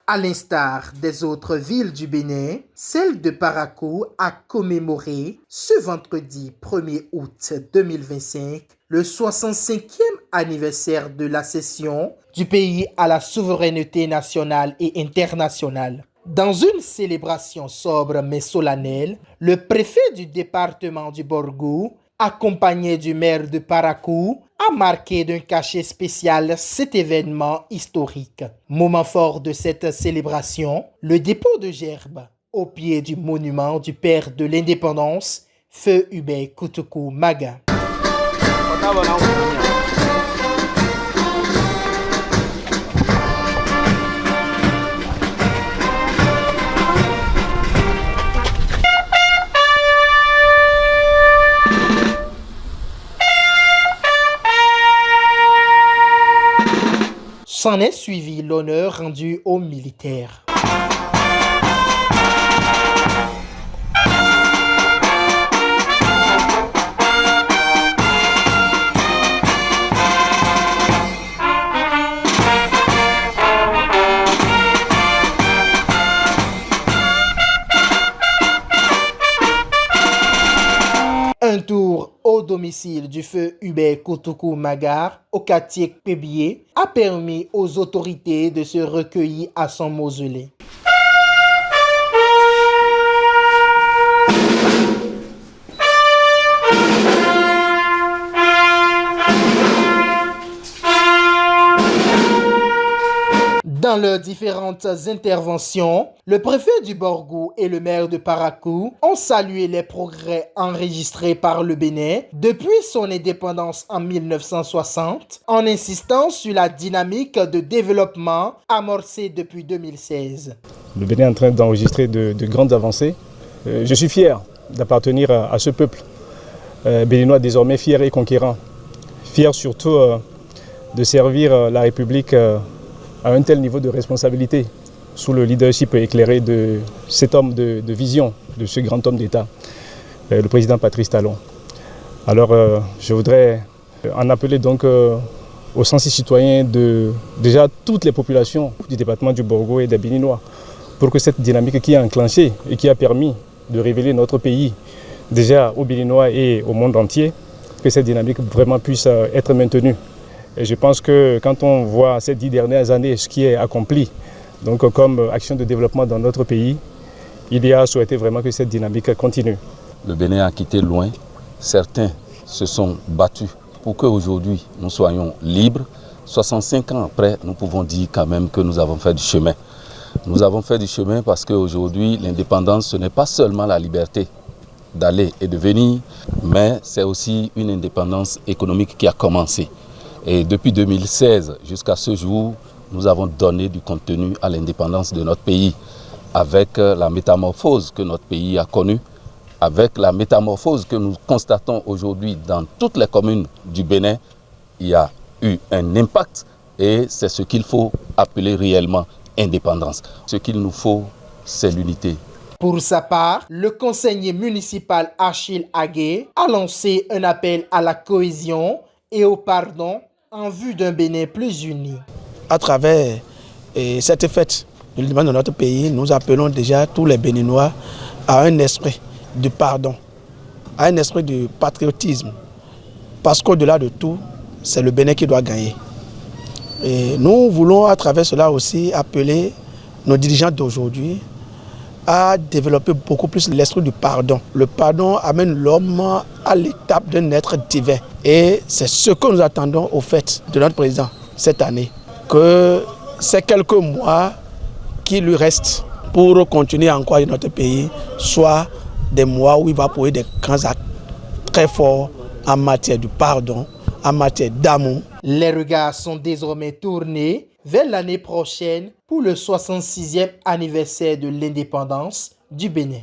À l'instar des autres villes du Bénin, celle de Parakou a commémoré ce vendredi 1er août 2025 le 65e anniversaire de l'accession du pays à la souveraineté nationale et internationale. Dans une célébration sobre mais solennelle, le préfet du département du Borgou, accompagné du maire de Parakou, a marqué d'un cachet spécial cet événement historique. Moment fort de cette célébration, le dépôt de gerbes au pied du monument du père de l'indépendance, Feu Hubert Koutoukou Maga. S'en est suivi l'honneur rendu aux militaires. Un tour au domicile du feu Hubert Koutoukou Magar, au quartier Pébier, a permis aux autorités de se recueillir à son mausolée. Dans leurs différentes interventions, le préfet du Borgou et le maire de Parakou ont salué les progrès enregistrés par le Bénin depuis son indépendance en 1960, en insistant sur la dynamique de développement amorcée depuis 2016. Le Bénin est en train d'enregistrer de grandes avancées. Je suis fier d'appartenir à ce peuple béninois désormais fier et conquérant. Fier surtout de servir la République à un tel niveau de responsabilité, sous le leadership éclairé de cet homme de vision, de ce grand homme d'État, le président Patrice Talon. Alors je voudrais en appeler donc aux sens citoyens de déjà toutes les populations du département du Borgou et des Béninois, pour que cette dynamique qui a enclenché et qui a permis de révéler notre pays déjà aux Béninois et au monde entier, que cette dynamique vraiment puisse être maintenue. Et je pense que quand on voit ces 10 dernières années ce qui est accompli donc comme action de développement dans notre pays, il y a souhaité vraiment que cette dynamique continue. Le Bénin a quitté loin. Certains se sont battus pour qu'aujourd'hui nous soyons libres. 65 ans après, nous pouvons dire quand même que nous avons fait du chemin. Nous avons fait du chemin parce qu'aujourd'hui, l'indépendance, ce n'est pas seulement la liberté d'aller et de venir, mais c'est aussi une indépendance économique qui a commencé. Et depuis 2016 jusqu'à ce jour, nous avons donné du contenu à l'indépendance de notre pays, avec la métamorphose que notre pays a connue, avec la métamorphose que nous constatons aujourd'hui dans toutes les communes du Bénin. Il y a eu un impact et c'est ce qu'il faut appeler réellement indépendance. Ce qu'il nous faut, c'est l'unité. Pour sa part, le conseiller municipal Achille Agué a lancé un appel à la cohésion et au pardon en vue d'un Bénin plus uni. À travers cette fête de l'indépendance de notre pays, nous appelons déjà tous les Béninois à un esprit de pardon, à un esprit de patriotisme. Parce qu'au-delà de tout, c'est le Bénin qui doit gagner. Et nous voulons à travers cela aussi appeler nos dirigeants d'aujourd'hui à développer beaucoup plus l'esprit du pardon. Le pardon amène l'homme à l'étape d'un être divin. Et c'est ce que nous attendons au fait de notre président cette année. Que ces quelques mois qui lui restent pour continuer à encourager notre pays soient des mois où il va poser des grands actes très forts en matière de pardon, en matière d'amour. Les regards sont désormais tournés vers l'année prochaine pour le 66e anniversaire de l'indépendance du Bénin.